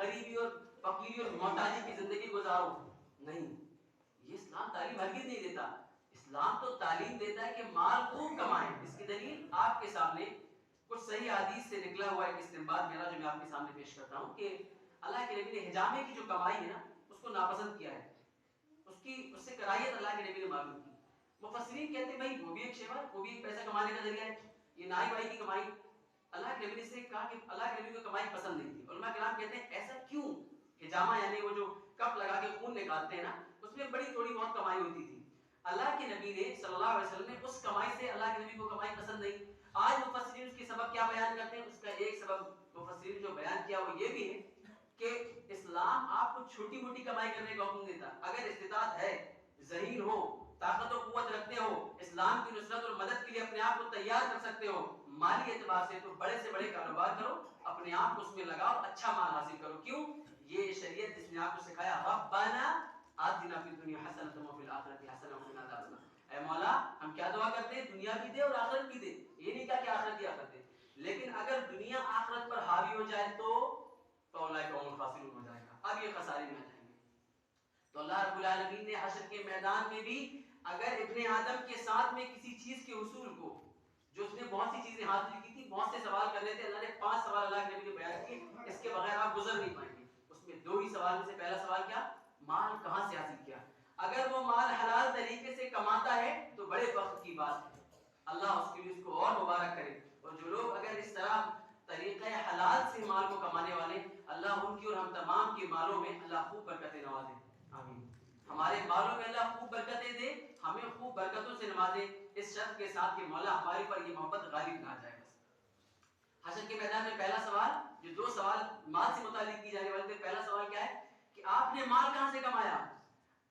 غریبی اور فقیری اور محتاجی کی زندگی گزارو. نہیں، یہ اسلام تعلیم ہرگز نہیں دیتا. اسلام تو تعلیم دیتا ہے کہ مال خوب کمائیں. اس کی دلیل آپ کے سامنے کچھ صحیح حدیث سے نکلا ہوا ایک استنباط میرا جو میں آپ کے سامنے پیش کرتا ہوں کہ اللہ کے نبی نے حجامے کی جو کمائی ہے نا اس کو ناپسند کیا ہے. اس سے کراہیت اللہ کے نبی نے معلوم کی. مفسرین کہتے ہیں بھائی وہ بھی ایک شیوا ہے, وہ بھی ایک پیسہ کمانے کا ذریعہ ہے. یہ نائی بائی کی کمائی اللہ کے نبی نے سے کہا کہ اللہ کے نبی کو کمائی پسند نہیں تھی. علماء کرام کہتے ہیں ایسا کیوں؟ حجامہ یعنی وہ جو کپ لگا کے خون نکالتے ہیں نا, اس میں بڑی تھوڑی بہت کمائی ہوتی تھی. اللہ کے نبی نے صلی اللہ علیہ وسلم نے اس کمائی سے اللہ کے نبی کو کمائی پسند نہیں. آج مفسرین اس کی سبب کیا بیان کرتے ہیں؟ اس کا ایک سبب مفسرین جو بیان کیا وہ یہ بھی ہے کہ اسلام آپ کو چھوٹی موٹی کمائی کرنے کا حکم دیتا. اگر استطاعت ہے, ذہین ہو, طاقت و قوت رکھتے ہو, اسلام کی نصرت اور مدد کے لیے اپنے آپ کو تیار کر سکتے ہو مالی اعتبار سے, تو بڑے سے بڑے کاروبار کرو, اپنے آپ کو اس میں لگاؤ, اچھا مال حاصل کرو. کیوں؟ یہ شریعت جس نے آپ کو سکھایا ربنا آتنا فی الدنیا حسنۃ وفی الآخرۃ حسنۃ وقنا عذاب النار. اے مولا ہم کیا دعا کرتے ہیں؟ دنیا بھی دے اور آخرت بھی دے. یہ نہیں کہا کہ آخرت کی آخرت دے, لیکن اگر دنیا آخرت پر حاوی ہو جائے تو اولئک هم الخاسرون ہو جائے گا, اب یہ خسارے میں آ جائیں گے. تو اللہ رب العالمین نے حشر کے میدان میں بھی اگر ابن آدم کے ساتھ میں کسی چیز کے حصول کو, جو اس نے بہت سی چیزیں حاصل کی تھی, بہت سے سوال کرنے تھے, اللہ نے 5 سوال اللہ کے نبی نے بیان کیے, اس کے بغیر آپ گزر نہیں پائیں گے. اس میں 2 ہی سوال میں سے پہلا سوال کیا؟ مال کہاں سے حاصل کیا؟ اگر وہ مال حلال طریقے سے کماتا ہے تو بڑے فخر کی بات ہے, اللہ اس کے لیے اس کو اور مبارک کرے. اور جو لوگ اگر اس طرح طریقہ حلال سے مال کو کمانے والے, اللہ ان کی اور ہم تمام کے مالوں میں اللہ خوب برکتیں نوازے. آمین. ہمارے مالوں میں اللہ خوب برکتیں دے, ہمیں خوب برکتوں سے نوازے, اس شرط کے ساتھ کہ مولا ہمارے پر یہ محبت غالب نہ آ جائے. بس حشر کے میدان میں پہلا سوال, جو 2 سوال مال سے متعلق کی جانے والے تھے, پہلا سوال کیا ہے کہ آپ نے مال کہاں سے کمایا؟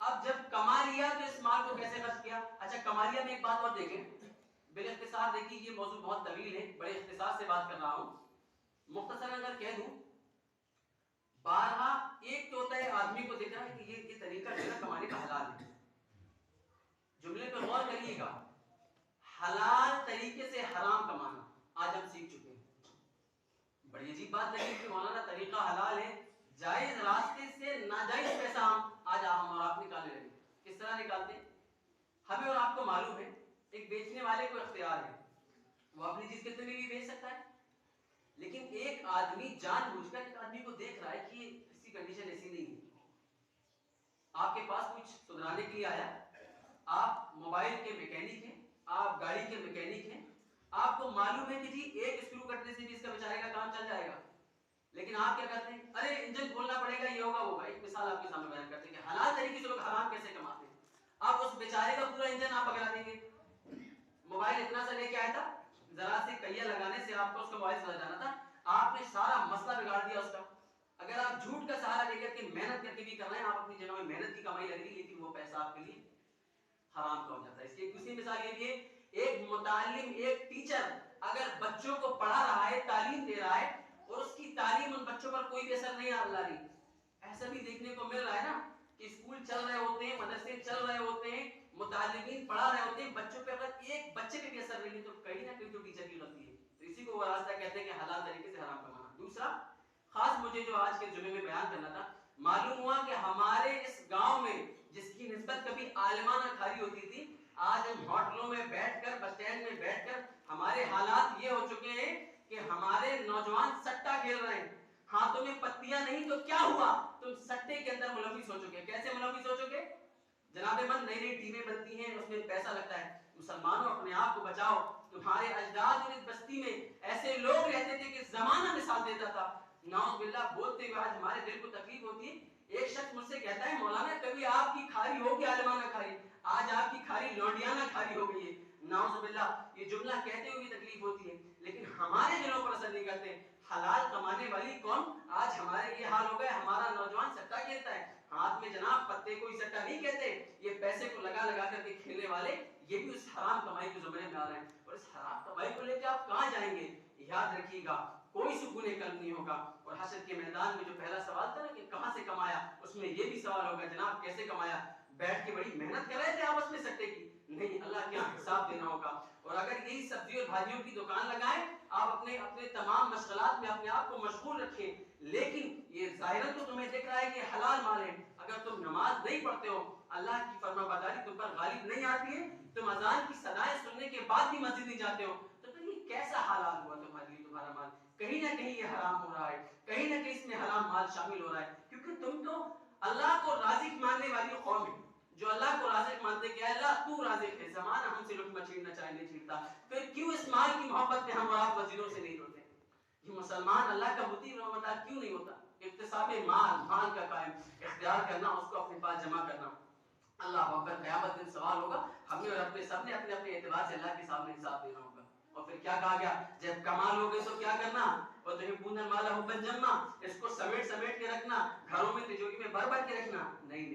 اب جب کما لیا تو اس مال کو کیسے خرچ کیا؟ اچھا کما لیا میں ایک بات اور دیکھیں بالاختصار, دیکھیے یہ موضوع بہت طویل ہے, بڑے اختصار سے بات کر رہا ہوں. مختصر اگر کہہ دوں, بارہا ایک تو ہوتا ہے آدمی کو دیکھ رہا ہے کہ یہ طریقہ جو ہے کمانے کا حلال ہے. جملے پہ غور کریے گا, حلال طریقے سے حرام کمانا آج ہم سیکھ چکے ہیں. بڑی عجیب بات لگی کہ مولانا طریقہ حلال ہے, جائز راستے سے ناجائز پیسہ آج ہم اور آپ نکالنے لگے. کس طرح نکالتے ہیں؟ ہمیں اور آپ کو معلوم ہے ایک بیچنے والے کو اختیار ہے, وہ اپنی چیز کتنے میں بھی بیچ سکتا ہے. لیکن ایک آدمی جان بوجھ کر ایک آدمی کو دیکھ رہا ہے کہ اس کی کنڈیشن ایسی نہیں ہے, آپ کے پاس کچھ سدھرانے کے لیے آیا, آپ موبائل کے میکینک ہیں, آپ گاڑی کے میکینک ہیں, آپ کو معلوم ہے کہ جی ایک اسکرو کٹنے سے بھی اس کا بیچارے کا کام چل جائے گا, لیکن آپ کیا کرتے ہیں؟ ارے انجن کھولنا پڑے گا, یہ ہوگا وہ ہوگا. ایک مثال آپ کے سامنے بیان کرتے ہیں کہ حلال طریقے سے لوگ حرام کیسے کماتے ہیں. آپ اس بیچارے کا پورا انجن آپ پکڑا دیں گے. موبائل اتنا سا لے کے آیا تھا, ذرا سے کئیا لگانے سے آپ کو اس کا موبائل سدھر جانا تھا, آپ نے سارا مسئلہ بگاڑ دیا اس کا. اگر آپ جھوٹ کا سہارا لے کر کے محنت کر کے بھی کر رہے ہیں, آپ اپنی جگہ میں محنت کی کمائی لگ رہی ہے, لیکن وہ پیسہ آپ کے لیے حرام کا ہو جاتا ہے. اس کی ایک دوسری مثال یہ بھی ہے, ایک متعلم, ایک ٹیچر اگر بچوں کو پڑھا رہا ہے, تعلیم دے رہا ہے, اور اس کی تعلیم ان بچوں پر کوئی بھی اثر نہیں آ رہی. ایسا بھی دیکھنے کو مل رہا ہے نا کہ اسکول چل رہے ہوتے ہیں, مدرسے چل رہے ہوتے ہیں, متعلمین پڑھا رہے ہوتے ہیں, بچوں پہ اگر ایک بچے پہ بھی اثر نہیں ہے تو کہیں نہ کہیں تو ٹیچر کی غلطی ہے. تو اسی کو وہ راستہ کہتے ہیں کہ حلال طریقے سے حرام کمانا. دوسرا خاص مجھے جو آج کے جمعے میں بیان کرنا تھا, معلوم ہوا کہ ہمارے اس گاؤں میں جس کی نسبت کبھی عالمانہ کھاری ہوتی تھی, آج ہم ہوٹلوں میں بیٹھ کر, بس اسٹینڈ میں بیٹھ کر, ہمارے حالات یہ ہو چکے ہیں کہ ہمارے نوجوان سٹا کھیل رہے ہیں. ہاتھوں میں پتیاں نہیں تو کیا ہوا, تم سٹے کے اندر ملوث ہو چکے. کیسے ملوث ہو چکے؟ جناب من نئی نئی ٹیمیں بنتی ہیں, اس میں پیسہ لگتا ہے. مسلمانوں اپنے آپ کو بچاؤ. تمہارے اجداد اور اس بستی میں ایسے لوگ رہتے تھے کہ زمانہ مثال دیتا تھا. نعوذ باللہ بولتے ہوئے آج ہمارے دل کو تکلیف ہوتی ہے. ایک شخص مجھ سے کہتا ہے مولانا کبھی آپ کی کھاری ہوگی عالمانہ کھاری, آج آپ کی کھاری لونڈیانہ کھاری ہو گئی ہے. نعوذ باللہ, یہ جملہ کہتے ہوئے بھی تکلیف ہوتی ہے, لیکن ہمارے دلوں پر اثر نہیں کرتے. حلال کمانے والی کون؟ آج ہمارے یہ حال ہو گئے, ہمارا نوجوان سٹا کھیلتا ہے, ہاتھ میں جناب پتے کو ہی سٹا نہیں کہتے, یہ پیسے کو لگا لگا کر کے کھیلنے والے, یہ بھی اس حرام کمائی کے زمرے میں آ رہے ہیں. اور اس حرام کمائی کو لے کے آپ کہاں جائیں گے؟ یاد رکھیے گا کوئی سکون قلب نہیں ہوگا. اور حشر کے میدان میں جو پہلا سوال تھا نا کہ کہاں سے کمایا, اس میں یہ بھی سوال ہوگا جناب کیسے کمایا؟ بیٹھ کے بڑی محنت کر رہے تھے آپ اس میں سٹے کی؟ نہیں, اللہ کیا حساب دینا ہوگا. اور اگر یہی سبزی اور بھاجیوں کی دکان لگائیں, آپ اپنے تمام مشغلات میں اپنے آپ کو مشغول رکھیں, لیکن یہ ظاہراً اگر تو تمہیں دیکھ رہا ہے کہ حلال مال ہے، اگر تم نماز نہیں پڑھتے ہو، اللہ کی فرما برداری تم پر غالب نہیں آتی ہے، تم اذان کی صدائیں سننے کے بعد بھی مسجد نہیں جاتے ہو، تو پھر یہ کیسا حلال ہوا تمہارے لیے تمہارا مال؟ کہیں نہ کہیں یہ حرام ہو رہا ہے، کہیں نہ کہیں اس میں حرام مال شامل ہو رہا ہے، کیونکہ تم تو اللہ کو رازق ماننے والی قوم ہے، جو اللہ کو رازق مانتے کہ اللہ تو رازق ہے، زمانہ ہم سے لقمہ چھیننا چاہے نہیں چھینتا، پھر کیوں اس مال کی محبت میں ہم اور آپ مسجدوں سے نہیں ہوتے؟ یہ مسلمان اللہ کا مطیع و مطاع کیوں نہیں ہوتا؟ اکتساب مال کا قائم اختیار کرنا، اس کو اپنے پاس جمع کرنا، اللہ اکبر، قیامت دن سوال ہوگا، ہم نے اور اپنے سب نے اپنے اپنے اعتبار سے اللہ کے سامنے حساب دینا ہوگا۔ اور پھر کیا کہا گیا؟ جب کمال ہو گئے تو کیا کرنا؟ اور تحبون المال حبا جما، اس کو سمیٹ کے رکھنا، گھروں میں تجوری میں بھر کے رکھنا، نہیں،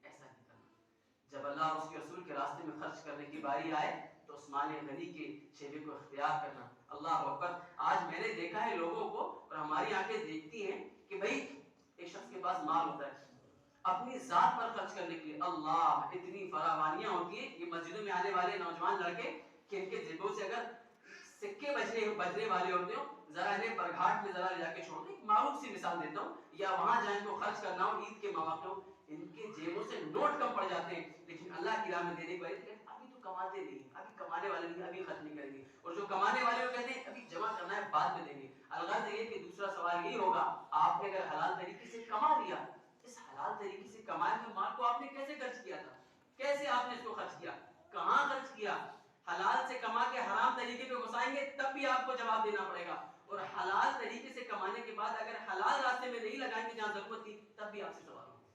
ایسا نہیں کرنا۔ جب اللہ اور اس کے رسول کے راستے میں خرچ کرنے کی باری آئے تو عثمان غنی کے شیبے کو اختیار کرنا۔ اللہ اکبر، آج میں نے دیکھا ہے لوگوں کو، اور ہماری آنکھیں دیکھتی ہیں کہ بھائی ایک شخص کے پاس مال ہوتا ہے اپنی ذات پر خرچ کرنے کے لیے، اللہ اتنی فراوانیاں ہوتی ہیں، یہ مسجدوں میں آنے والے نوجوان لڑکے کہ ان کے جیبوں سے اگر سکے بجنے والے ہوتے ہو، ذرا انہیں برگھاٹ میں ذرا لے جا کے چھوڑ دیں۔ ایک معروف سی مثال دیتا ہوں، یا وہاں جائیں تو خرچ کرنا ہو عید کے مواقع ہو، ان کے جیبوں سے نوٹ کم پڑ جاتے ہیں، لیکن اللہ کی راہ میں دینے کے بعد ابھی تو کماتے نہیں، ابھی کمانے والے نہیں، ابھی خرچ نہیں کریں گے، اور جو کمانے والے وہ کہتے ہیں ابھی جمع کرنا ہے بعد میں دیں گے۔ الغرض یہ کہ دوسرا سوال یہی ہوگا، آپ نے اگر حلال طریقے سے کما لیا، اس حلال طریقے سے کمائے ہوئے مال کو آپ نے کیسے خرچ کیا تھا؟ کیسے آپ نے اس کو خرچ کیا؟ کہاں خرچ کیا؟ حلال سے کما کے حرام طریقے پہ گھسائیں گے تب بھی آپ کو جواب دینا پڑے گا، اور حلال طریقے سے کمانے کے بعد اگر حلال راستے میں نہیں لگائیں گے جہاں ضرورت تھی تب بھی آپ سے سوال ہوگا۔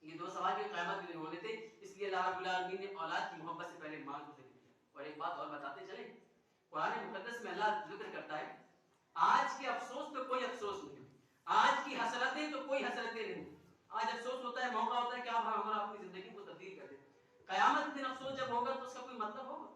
یہ دو سوال جو قیامت کے دن ہونے تھے، اس لیے اللہ رب العالمین نے اولاد کی محبت سے پہلے مال کو ذکر کیا۔ اور ایک بات اور بتاتے چلیں، قرآن مقدس میں اللہ ذکر کرتا ہے آج کے افسوس پہ کوئی افسوس نہیں، آج کی حسرتیں تو کوئی حسرتیں نہیں۔ آج افسوس ہوتا ہے، موقع ہوتا ہے کہ آپ ہمارا اپنی زندگی کو تبدیل کر دیں، قیامت کے دن افسوس جب ہوگا تو اس کا کوئی مطلب ہوگا؟